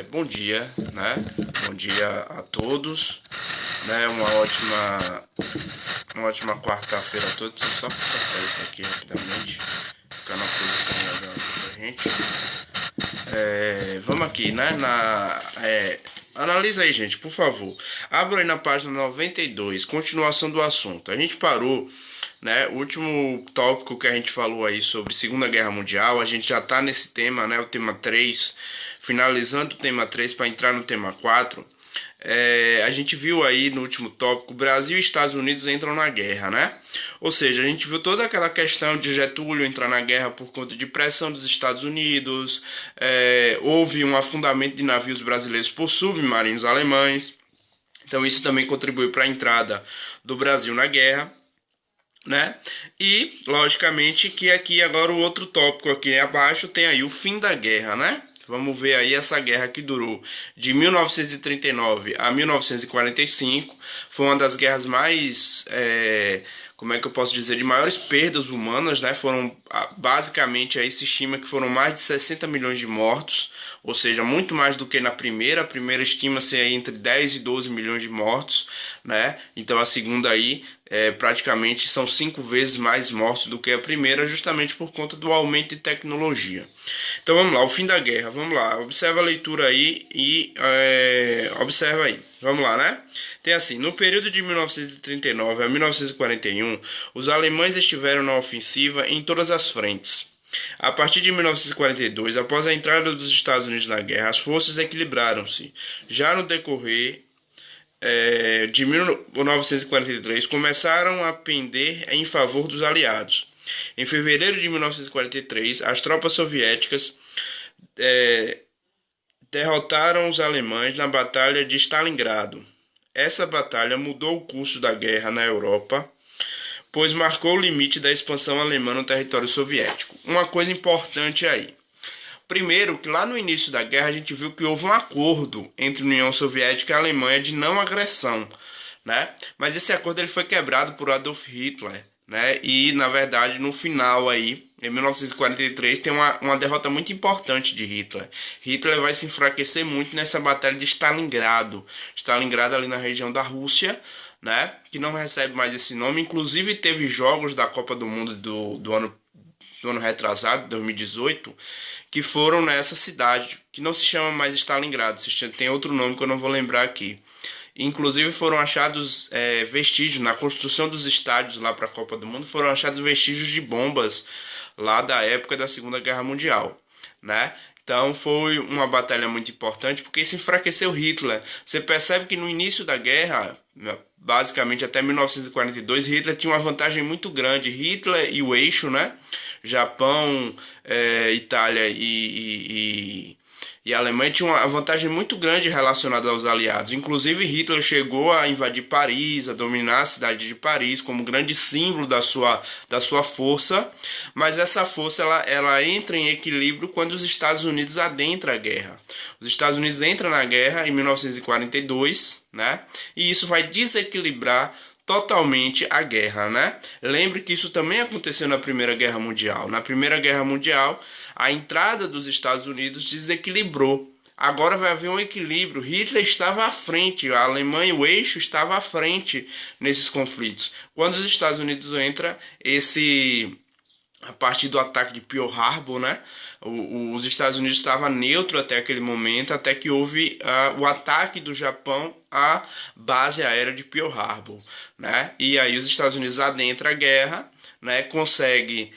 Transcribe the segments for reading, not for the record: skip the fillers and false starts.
Bom dia, né? Bom dia a todos, né? Uma ótima quarta-feira a todos. Deixa eu só cortar isso aqui rapidamente, ficar na posição legal aqui pra gente. Vamos aqui, né? Analisa aí, gente, por favor. Abra aí na página 92, continuação do assunto. A gente parou, né? O último tópico que a gente falou aí sobre Segunda Guerra Mundial, a gente já está nesse tema, né? O tema 3, finalizando o tema 3 para entrar no tema 4. A gente viu aí no último tópico, Brasil e Estados Unidos entram na guerra, né? Ou seja, a gente viu toda aquela questão de Getúlio entrar na guerra por conta de pressão dos Estados Unidos, houve um afundamento de navios brasileiros por submarinos alemães, então isso também contribuiu para a entrada do Brasil na guerra, né? E, logicamente, que aqui agora o outro tópico aqui abaixo tem aí o fim da guerra, né? Vamos ver aí essa guerra que durou de 1939 a 1945. Foi uma das guerras mais, como é que eu posso dizer, de maiores perdas humanas, né? Foram, basicamente, aí se estima que foram mais de 60 milhões de mortos, ou seja, muito mais do que na primeira. A primeira estima-se aí entre 10 e 12 milhões de mortos, né? Então a segunda aí, praticamente são 5 vezes mais mortos do que a primeira, justamente por conta do aumento de tecnologia. Então vamos lá, o fim da guerra, vamos lá, observa a leitura aí e observa aí, vamos lá, né? Tem assim, no período de 1939 a 1941, os alemães estiveram na ofensiva em todas as frentes. A partir de 1942, após a entrada dos Estados Unidos na guerra, as forças equilibraram-se. Já no decorrer de 1943, começaram a pender em favor dos aliados. Em fevereiro de 1943, as tropas soviéticas derrotaram os alemães na Batalha de Stalingrado. Essa batalha mudou o curso da guerra na Europa, pois marcou o limite da expansão alemã no território soviético. Uma coisa importante aí. Primeiro, que lá no início da guerra a gente viu que houve um acordo entre a União Soviética e a Alemanha de não agressão, né? Mas esse acordo ele foi quebrado por Adolf Hitler, né? E, na verdade, no final aí, em 1943, tem uma derrota muito importante de Hitler. Hitler vai se enfraquecer muito nessa batalha de Stalingrado. Stalingrado ali na região da Rússia, né? Que não recebe mais esse nome. Inclusive teve jogos da Copa do Mundo do ano retrasado, 2018, que foram nessa cidade, que não se chama mais Stalingrado, tem outro nome que eu não vou lembrar aqui. Inclusive foram achados vestígios, na construção dos estádios lá para a Copa do Mundo, foram achados vestígios de bombas lá da época da Segunda Guerra Mundial, né? Então foi uma batalha muito importante, porque isso enfraqueceu Hitler. Você percebe que no início da guerra, basicamente até 1942, Hitler tinha uma vantagem muito grande. Hitler e o eixo, né? Japão, Itália e Alemanha tinham uma vantagem muito grande relacionada aos aliados. Inclusive Hitler chegou a invadir Paris, a dominar a cidade de Paris como grande símbolo da sua força, mas essa força ela entra em equilíbrio quando os Estados Unidos adentram a guerra. Os Estados Unidos entram na guerra em 1942, né? E isso vai desequilibrar totalmente a guerra, né? Lembre que isso também aconteceu na Primeira Guerra Mundial. Na Primeira Guerra Mundial, a entrada dos Estados Unidos desequilibrou. Agora vai haver um equilíbrio. Hitler estava à frente, a Alemanha, o eixo estava à frente nesses conflitos. Quando os Estados Unidos entram, a partir do ataque de Pearl Harbor, né? Os Estados Unidos estavam neutro até aquele momento, até que houve o ataque do Japão à base aérea de Pearl Harbor, né? E aí os Estados Unidos adentram a guerra, né? Consegue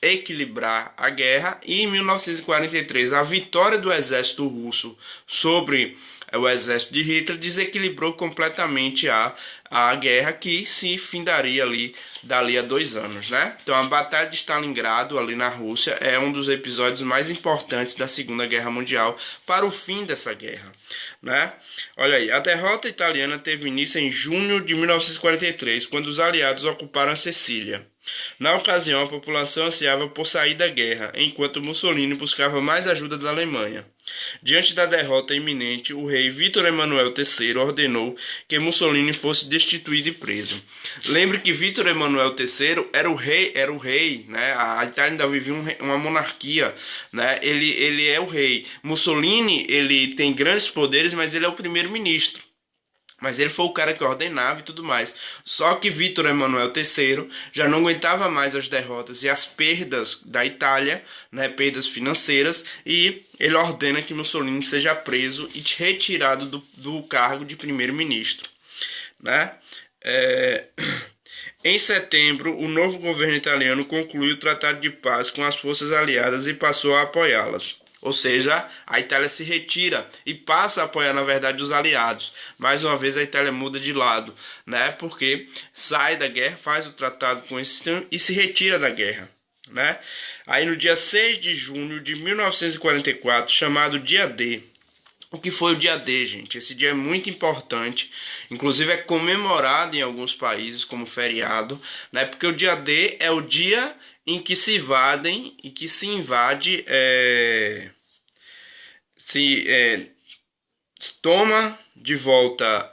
equilibrar a guerra, e em 1943 a vitória do exército russo sobre o exército de Hitler desequilibrou completamente a guerra, que se findaria dali a 2 anos, né? Então a Batalha de Stalingrado ali na Rússia é um dos episódios mais importantes da Segunda Guerra Mundial para o fim dessa guerra, né? Olha aí, a derrota italiana teve início em junho de 1943, quando os aliados ocuparam a Sicília. Na ocasião, a população ansiava por sair da guerra, enquanto Mussolini buscava mais ajuda da Alemanha. Diante da derrota iminente, o rei Vítor Emanuel III ordenou que Mussolini fosse destituído e preso. Lembre que Vítor Emanuel III era o rei, né? A Itália ainda vivia uma monarquia, né? Ele é o rei. Mussolini, ele tem grandes poderes, mas ele é o primeiro-ministro. Mas ele foi o cara que ordenava e tudo mais. Só que Vítor Emanuel III já não aguentava mais as derrotas e as perdas da Itália, né, perdas financeiras, e ele ordena que Mussolini seja preso e retirado do cargo de primeiro-ministro. Né? Em setembro, o novo governo italiano concluiu o Tratado de Paz com as forças aliadas e passou a apoiá-las. Ou seja, a Itália se retira e passa a apoiar, na verdade, os aliados. Mais uma vez, a Itália muda de lado, né? Porque sai da guerra, faz o tratado com esse e se retira da guerra, né? Aí, no dia 6 de junho de 1944, chamado Dia D. O que foi o Dia D, gente? Esse dia é muito importante, inclusive é comemorado em alguns países como feriado, né? Porque o Dia D é o dia em que se invadem e que se invade, toma de volta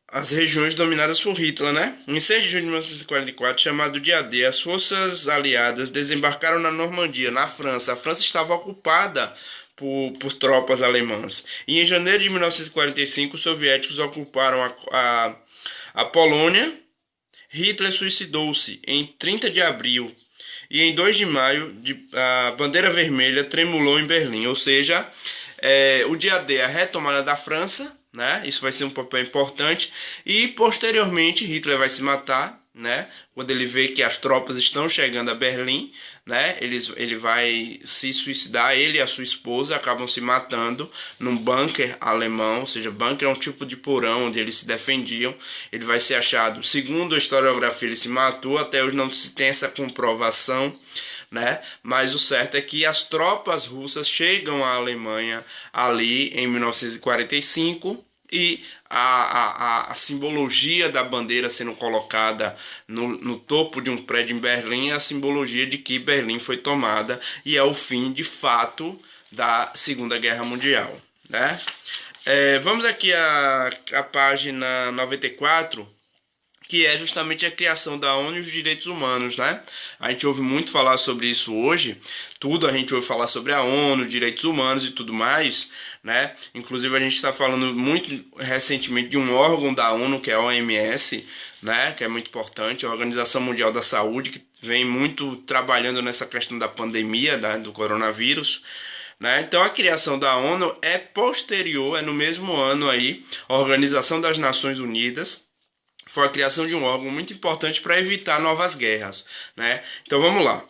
as regiões dominadas por Hitler, né? Em 6 de junho de 1944, chamado Dia D, as forças aliadas desembarcaram na Normandia, na França. A França estava ocupada por tropas alemãs. E em janeiro de 1945, os soviéticos ocuparam a Polônia. Hitler suicidou-se em 30 de abril. E em 2 de maio, a bandeira vermelha tremulou em Berlim. Ou seja, o Dia D é a retomada da França, né? Isso vai ser um papel importante. E posteriormente Hitler vai se matar, né? Quando ele vê que as tropas estão chegando a Berlim, né? Ele vai se suicidar, ele e a sua esposa acabam se matando num bunker alemão, ou seja, bunker é um tipo de porão onde eles se defendiam. Ele vai ser achado, segundo a historiografia, ele se matou, até hoje não se tem essa comprovação, né? Mas o certo é que as tropas russas chegam à Alemanha ali em 1945 e a simbologia da bandeira sendo colocada no topo de um prédio em Berlim é a simbologia de que Berlim foi tomada e é o fim de fato da Segunda Guerra Mundial, né? Vamos aqui à página 94, que é justamente a criação da ONU e os direitos humanos, né? A gente ouve muito falar sobre isso hoje, tudo a gente ouve falar sobre a ONU, direitos humanos e tudo mais, né? Inclusive a gente está falando muito recentemente de um órgão da ONU, que é a OMS, né? Que é muito importante, a Organização Mundial da Saúde, que vem muito trabalhando nessa questão da pandemia, do coronavírus, né? Então a criação da ONU é posterior, é no mesmo ano aí, a Organização das Nações Unidas. Foi a criação de um órgão muito importante para evitar novas guerras, né? Então vamos lá.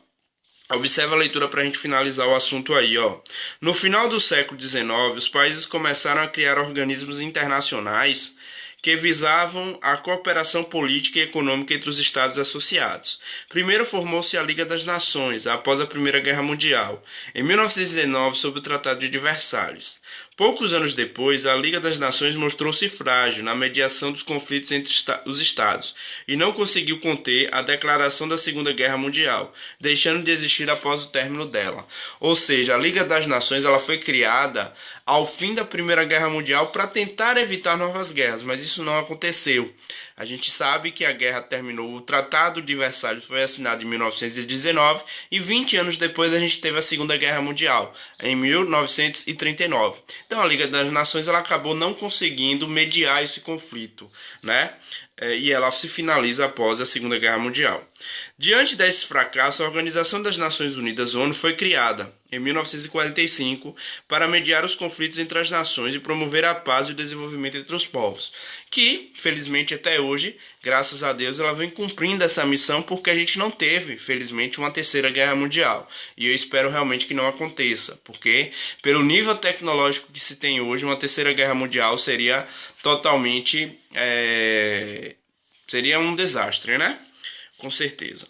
Observe a leitura para a gente finalizar o assunto aí, ó. No final do século XIX, os países começaram a criar organismos internacionais que visavam a cooperação política e econômica entre os Estados associados. Primeiro formou-se a Liga das Nações, após a Primeira Guerra Mundial, em 1919, sob o Tratado de Versalhes. Poucos anos depois, a Liga das Nações mostrou-se frágil na mediação dos conflitos entre os Estados e não conseguiu conter a declaração da Segunda Guerra Mundial, deixando de existir após o término dela. Ou seja, a Liga das Nações ela foi criada ao fim da Primeira Guerra Mundial para tentar evitar novas guerras, mas isso não aconteceu. A gente sabe que a guerra terminou, o Tratado de Versalhes foi assinado em 1919 e 20 anos depois a gente teve a Segunda Guerra Mundial, em 1939. Então a Liga das Nações ela acabou não conseguindo mediar esse conflito, né? E ela se finaliza após a Segunda Guerra Mundial. Diante desse fracasso, a Organização das Nações Unidas, ONU, foi criada em 1945 para mediar os conflitos entre as nações e promover a paz e o desenvolvimento entre os povos, que, felizmente, até hoje, graças a Deus, ela vem cumprindo essa missão porque a gente não teve, felizmente, uma terceira guerra mundial. E eu espero realmente que não aconteça, porque pelo nível tecnológico que se tem hoje, uma terceira guerra mundial seria totalmente... seria um desastre, né? Com certeza.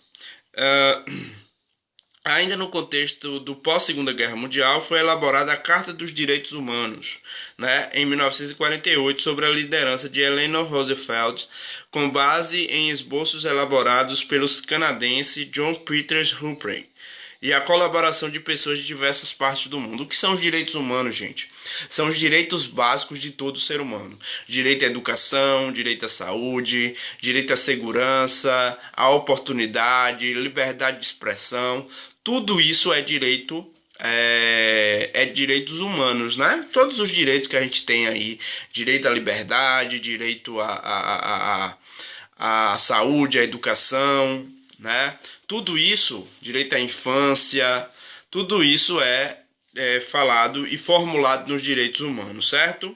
Ainda no contexto do pós-Segunda Guerra Mundial, foi elaborada a Carta dos Direitos Humanos, né, em 1948, sobre a liderança de Eleanor Roosevelt, com base em esboços elaborados pelos canadense John Peters Humphrey e a colaboração de pessoas de diversas partes do mundo. O que são os direitos humanos, gente? São os direitos básicos de todo ser humano. Direito à educação, direito à saúde, direito à segurança, à oportunidade, liberdade de expressão. Tudo isso é direito, direitos humanos, né? Todos os direitos que a gente tem aí, direito à liberdade, direito à saúde, à educação, né? Tudo isso, direito à infância, tudo isso é falado e formulado nos direitos humanos, certo?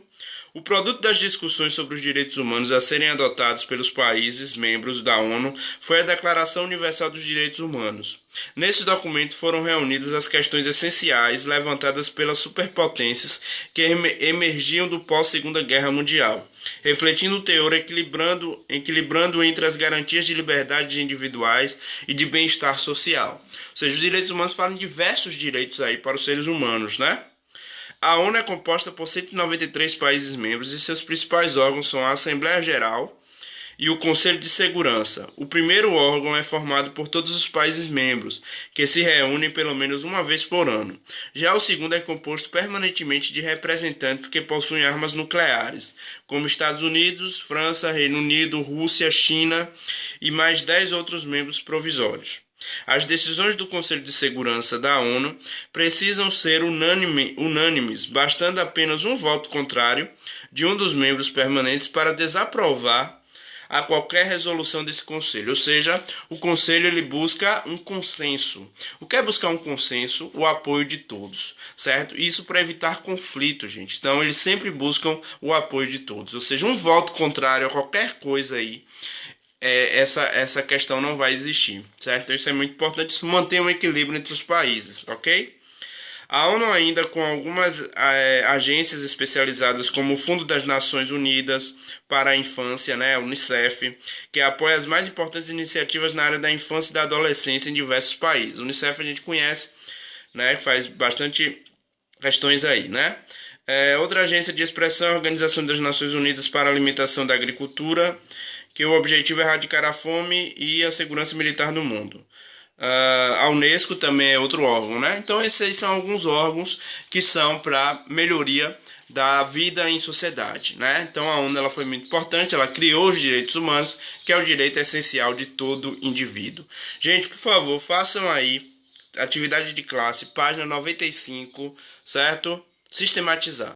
O produto das discussões sobre os direitos humanos a serem adotados pelos países membros da ONU foi a Declaração Universal dos Direitos Humanos. Nesse documento foram reunidas as questões essenciais levantadas pelas superpotências que emergiam do pós-Segunda Guerra Mundial, refletindo o teor equilibrando entre as garantias de liberdades individuais e de bem-estar social. Ou seja, os direitos humanos falam de diversos direitos aí para os seres humanos, né? A ONU é composta por 193 países membros e seus principais órgãos são a Assembleia Geral e o Conselho de Segurança. O primeiro órgão é formado por todos os países membros, que se reúnem pelo menos uma vez por ano. Já o segundo é composto permanentemente de representantes que possuem armas nucleares, como Estados Unidos, França, Reino Unido, Rússia, China e mais 10 outros membros provisórios. As decisões do Conselho de Segurança da ONU precisam ser unânimes, bastando apenas um voto contrário de um dos membros permanentes para desaprovar a qualquer resolução desse conselho. Ou seja, o conselho ele busca um consenso. O que é buscar um consenso? O apoio de todos, certo? Isso para evitar conflito, gente. Então, eles sempre buscam o apoio de todos. Ou seja, um voto contrário a qualquer coisa aí, essa questão não vai existir, certo? Então, isso é muito importante, isso mantém um equilíbrio entre os países, ok? A ONU ainda com algumas agências especializadas como o Fundo das Nações Unidas para a Infância, né, UNICEF, que apoia as mais importantes iniciativas na área da infância e da adolescência em diversos países. O UNICEF a gente conhece, né, faz bastante questões aí, né? Outra agência de expressão é a Organização das Nações Unidas para a Alimentação da Agricultura, que o objetivo é erradicar a fome e a segurança militar no mundo. A Unesco também é outro órgão, né? Então esses são alguns órgãos que são para melhoria da vida em sociedade, né? Então a ONU ela foi muito importante, ela criou os direitos humanos, que é o direito essencial de todo indivíduo. Gente, por favor, façam aí atividade de classe, página 95, certo? Sistematizar.